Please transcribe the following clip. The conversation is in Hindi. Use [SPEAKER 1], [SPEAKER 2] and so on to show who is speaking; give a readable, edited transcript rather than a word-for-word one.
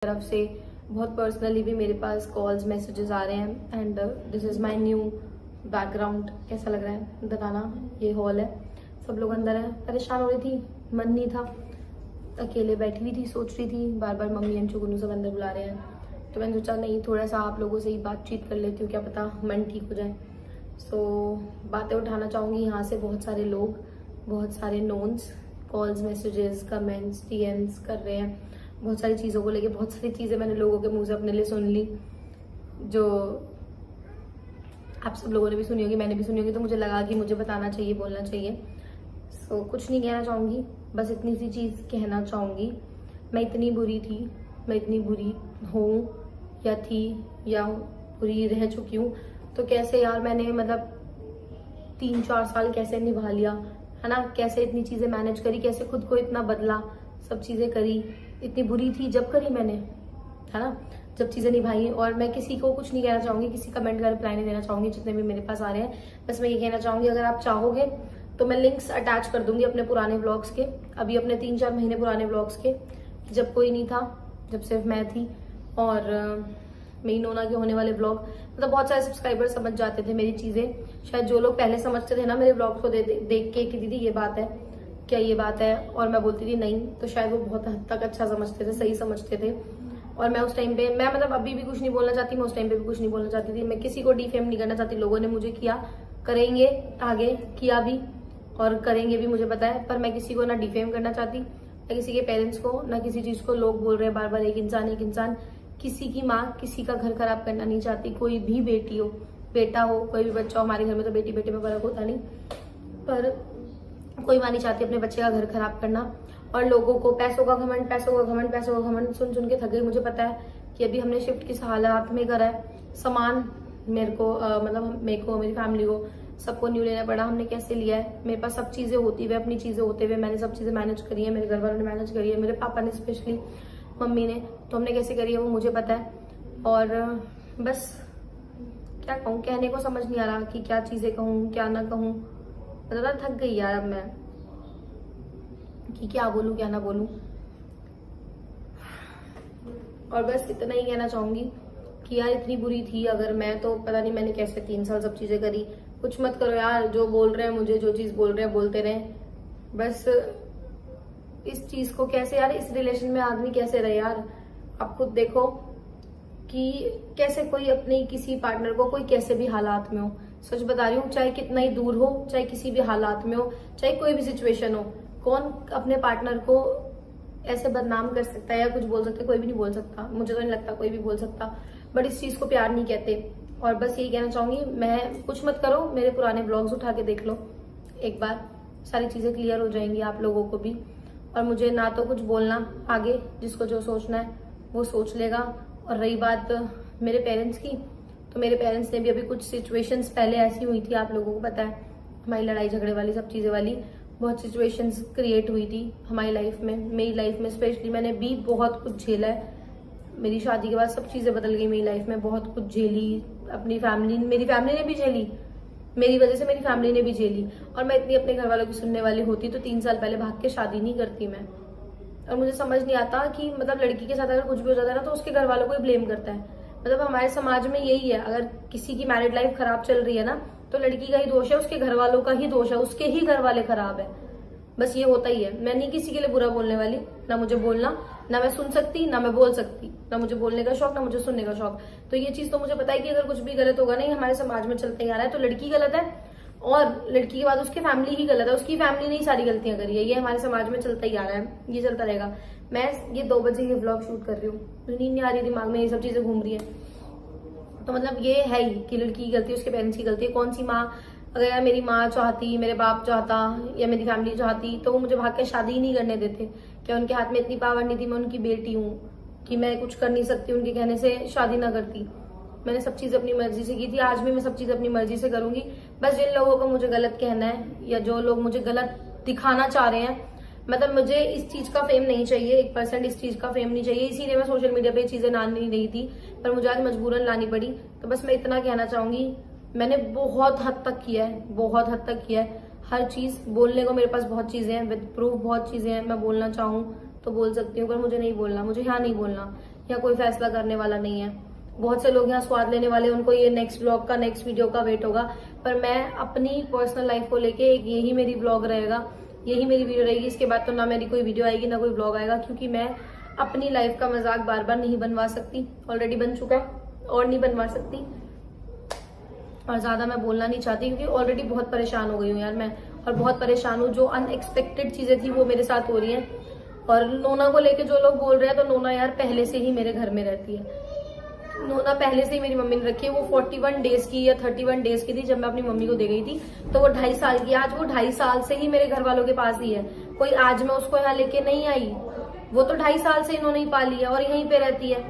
[SPEAKER 1] तरफ से बहुत पर्सनली भी मेरे पास कॉल्स मैसेजेस आ रहे हैं and this is my new background. कैसा लग रहा है बताना। ये हॉल है, सब लोग अंदर हैं। परेशान हो रही थी, मन नहीं था, अकेले बैठी हुई थी, सोच रही थी, बार बार मम्मी अंशु गुनू सब अंदर बुला रहे हैं, तो मैंने सोचा नहीं थोड़ा सा आप लोगों से ही बातचीत कर लेती हूँ, क्या पता मन ठीक हो जाए। सो बातें उठाना चाहूँगी यहाँ से। बहुत सारे लोग, बहुत सारे नोन्स कॉल्स मैसेजेस कमेंट्स डीएम्स कर रहे हैं बहुत सारी चीज़ों को लेके। बहुत सारी चीज़ें मैंने लोगों के मुंह से अपने लिए सुन ली, जो आप सब लोगों ने भी सुनी होगी, मैंने भी सुनी होगी, तो मुझे लगा कि मुझे बताना चाहिए, बोलना चाहिए। सो कुछ नहीं कहना चाहूँगी, बस इतनी सी चीज़ कहना चाहूँगी। मैं इतनी बुरी थी, मैं इतनी बुरी हूँ या थी या बुरी रह चुकी हूँ, तो कैसे यार मैंने मतलब 3-4 साल कैसे निभा लिया है ना, कैसे इतनी चीज़ें मैनेज करी, कैसे खुद को इतना बदला, सब चीज़ें करी। इतनी बुरी थी जब करी मैंने, है ना, जब चीज़ें निभाई। और मैं किसी को कुछ नहीं कहना चाहूँगी, किसी कमेंट का रिप्लाई नहीं देना चाहूँगी जितने भी मेरे पास आ रहे हैं। बस मैं ये कहना चाहूँगी, अगर आप चाहोगे तो मैं लिंक्स अटैच कर दूंगी अपने पुराने व्लॉग्स के, अभी अपने 3-4 महीने पुराने व्लॉग्स के, जब कोई नहीं था, जब सिर्फ मैं थी और मेरी नोना के होने वाले व्लॉग। मतलब बहुत सारे सब्सक्राइबर समझ जाते थे मेरी चीज़ें। शायद जो लोग पहले समझते थे ना मेरे व्लॉग्स को देख के कि दीदी ये बात है, क्या ये बात है, और मैं बोलती थी नहीं, तो शायद वो बहुत हद तक अच्छा समझते थे, सही समझते थे। और मैं उस टाइम पे, मैं मतलब अभी भी कुछ नहीं बोलना चाहती, मैं उस टाइम पे भी कुछ नहीं बोलना चाहती थी। मैं किसी को डिफेम नहीं करना चाहती। लोगों ने मुझे किया, करेंगे आगे, किया भी और करेंगे भी, मुझे पता है। पर मैं किसी को ना डिफेम करना चाहती, ना किसी के पेरेंट्स को, ना किसी चीज को। लोग बोल रहे हैं बार बार एक इंसान, किसी की माँ किसी का घर खराब करना नहीं चाहती। कोई भी बेटी हो, बेटा हो, कोई भी बच्चा हो, हमारे घर में तो बेटी बेटे में फर्क होता नहीं, पर कोई माँ नहीं चाहती अपने बच्चे का घर खराब करना। और लोगों को पैसों का घमंड, पैसों का घमंड, पैसों का घमंड सुन सुन के थक गई। मुझे पता है कि अभी हमने शिफ्ट किस हालात में करा है। सामान मेरे को मतलब मेरे को, मेरी फैमिली को, सबको न्यू लेना पड़ा। हमने कैसे लिया है, मेरे पास सब चीजें होती हुए, अपनी चीजें होते हुए मैंने सब चीजें मैनेज करी है, मेरे घर वालों ने मैनेज करी है, मेरे पापा ने स्पेशली, मम्मी ने, तो हमने कैसे करी है वो मुझे पता है। और बस क्या कहूँ, कहने को समझ नहीं आ रहा कि क्या चीजें कहूँ क्या ना कहूँ। मतलब थक गई यार अब मैं कि क्या बोलूं क्या ना बोलूं। और बस इतना ही कहना चाहूंगी कि यार इतनी बुरी थी अगर मैं, तो पता नहीं मैंने कैसे 3 साल सब चीजें करी। कुछ मत करो यार, जो बोल रहे हैं मुझे, जो चीज बोल रहे हैं बोलते रहे। बस इस चीज को कैसे यार, इस रिलेशन में आदमी कैसे रहे यार। आप खुद देखो कि कैसे कोई अपने किसी पार्टनर को, कोई कैसे भी हालात में हो, सच बता रही हूँ, चाहे कितना ही दूर हो, चाहे किसी भी हालात में हो, चाहे कोई भी सिचुएशन हो, कौन अपने पार्टनर को ऐसे बदनाम कर सकता है या कुछ बोल सकता है? कोई भी नहीं बोल सकता, मुझे तो नहीं लगता कोई भी बोल सकता। बट इस चीज को प्यार नहीं कहते। और बस यही कहना चाहूंगी मैं, कुछ मत करो, मेरे पुराने ब्लॉग्स उठा के देख लो एक बार, सारी चीजें क्लियर हो जाएंगी आप लोगों को भी। और मुझे ना तो कुछ बोलना, आगे जिसको जो सोचना है वो सोच लेगा। और रही बात मेरे पेरेंट्स की, तो मेरे पेरेंट्स ने भी अभी कुछ सिचुएशंस पहले ऐसी हुई थी, आप लोगों को पता है, हमारी लड़ाई झगड़े वाली, सब चीजें वाली बहुत सिचुएशंस क्रिएट हुई थी हमारी लाइफ में, मेरी लाइफ में स्पेशली। मैंने भी बहुत कुछ झेला है। मेरी शादी के बाद सब चीजें बदल गई मेरी लाइफ में, बहुत कुछ झेली। अपनी फैमिली, मेरी फैमिली ने भी झेली, मेरी वजह से मेरी फैमिली ने भी झेली। और मैं इतनी अपने घर वालों की सुनने वाली होती तो 3 साल पहले भाग के शादी नहीं करती मैं। और मुझे समझ नहीं आता कि मतलब लड़की के साथ अगर कुछ भी हो जाता है ना, तो उसके घर वालों को ही ब्लेम करता है। मतलब हमारे समाज में यही है, अगर किसी की मैरिड लाइफ खराब चल रही है ना, तो लड़की का ही दोष है, उसके घर वालों का ही दोष है, उसके ही घर वाले खराब है। बस ये होता ही है। मैं नहीं किसी के लिए बुरा बोलने वाली, ना मुझे बोलना, ना मैं सुन सकती, ना मैं बोल सकती, ना मुझे बोलने का शौक, ना मुझे सुनने का शौक। तो ये चीज तो मुझे पता है कि अगर कुछ भी गलत होगा नहीं, हमारे समाज में चलते ही आ रहा है, तो लड़की गलत है और लड़की के बाद उसकी फैमिली ही गलत है, उसकी फैमिली ने ही सारी गलतियां करी है। ये हमारे समाज में चलता ही आ रहा है, ये चलता रहेगा। मैं ये 2 बजे ये व्लॉग शूट कर रही हूँ, नींद नहीं आ रही, दिमाग में ये सब चीजें घूम रही है। तो मतलब ये है ही कि लड़की की गलती, उसके पेरेंट्स की गलती है। कौन सी माँ, अगर यार मेरी माँ चाहती, मेरे बाप चाहता या मेरी फैमिली चाहती, तो वो मुझे भाग के शादी ही नहीं करने देते। क्या उनके हाथ में इतनी पावर नहीं थी? मैं उनकी बेटी हूँ कि मैं कुछ कर नहीं सकती, उनके कहने से शादी ना करती। मैंने सब चीज अपनी मर्जी से की थी, आज भी मैं सब चीज अपनी मर्जी से करूंगी। बस जिन लोगों को मुझे गलत कहना है या जो लोग मुझे गलत दिखाना चाह रहे हैं, मतलब मुझे इस चीज का फेम नहीं चाहिए, 1% इस चीज का फेम नहीं चाहिए, इसीलिए मैं सोशल मीडिया पे चीजें ला नहीं रही थी, पर मुझे आज मजबूरन लानी पड़ी। तो बस मैं इतना कहना चाहूंगी, मैंने बहुत हद तक किया है, बहुत हद तक किया है हर चीज। बोलने को मेरे पास बहुत चीजें हैं, विद प्रूफ बहुत चीजें हैं। मैं बोलना चाहूँ तो बोल सकती हूँ, पर मुझे नहीं बोलना, मुझे यहाँ नहीं बोलना। यहाँ कोई फैसला करने वाला नहीं है। बहुत से लोग यहाँ स्वाद लेने वाले, उनको ये नेक्स्ट ब्लॉग का, नेक्स्ट वीडियो का वेट होगा, पर मैं अपनी पर्सनल लाइफ को लेके यही मेरी ब्लॉग रहेगा, यही मेरी वीडियो रहेगी। इसके बाद तो ना मेरी कोई वीडियो आएगी ना कोई ब्लॉग आएगा, क्योंकि मैं अपनी लाइफ का मजाक बार बार नहीं बनवा सकती। ऑलरेडी बन चुका है और नहीं बनवा सकती, और ज्यादा मैं बोलना नहीं चाहती, क्योंकि ऑलरेडी बहुत परेशान हो गई हूँ यार मैं, और बहुत परेशान हूँ। जो अनएक्सपेक्टेड चीजें थी वो मेरे साथ हो रही हैं। और नोना को लेके जो लोग बोल रहे हैं, तो नोना यार पहले से ही मेरे घर में रहती है। नोना पहले से ही मेरी मम्मी ने रखी है। वो 41 डेज की या 31 डेज की थी जब मैं अपनी मम्मी को दे गई थी, तो वो 2.5 साल की। आज वो 2.5 साल से ही मेरे घर वालों के पास ही है। कोई आज मैं उसको यहाँ लेके नहीं आई, वो तो 2.5 साल से इन्होंने ही पाली है और यहीं पे रहती है।